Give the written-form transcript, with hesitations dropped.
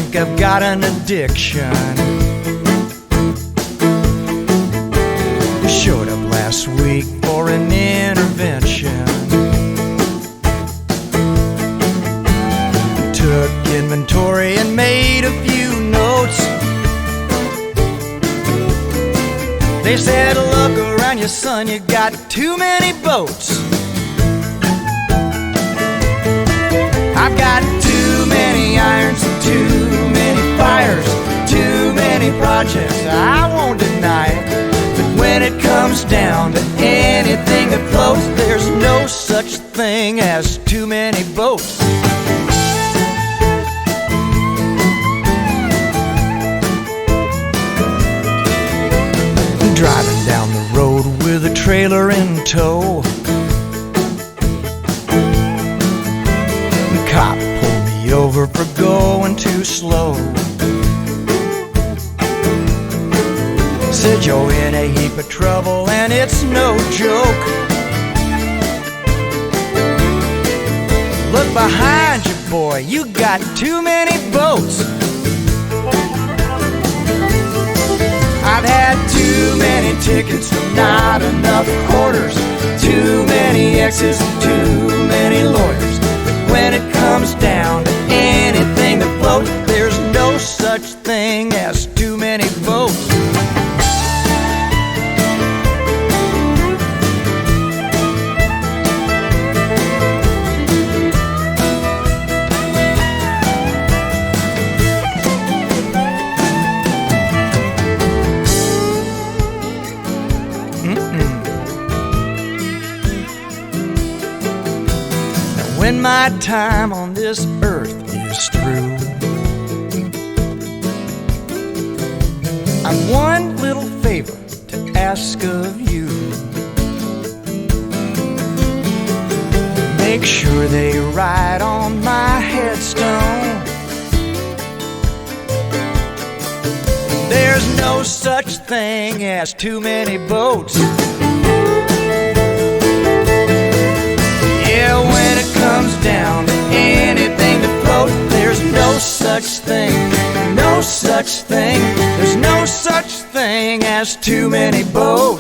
think I've got an addiction. Showed up last week for an intervention. Took inventory and made a few notes. They said, look around you, son, you got too many boats. I've got too many irons, too many fires, too many projects, I won't deny it. But when it comes down to anything that floats, there's no such thing as too many boats. Driving down the road with a trailer in tow. The cop pulled me over for going too slow. Said you're in a heap of trouble and it's no joke. Look behind you, boy, you got too many boats. I've had too many tickets and not enough quarters, too many exes and too many lawyers. But when it comes down to anything that floats, there's no such thing as too many votes. When my time on this earth is through, I've one little favor to ask of you. Make sure they write on my headstone, there's no such thing as too many boats. Yeah, when it comes down to anything to float, there's no such thing, no such thing, there's no such thing as too many boats.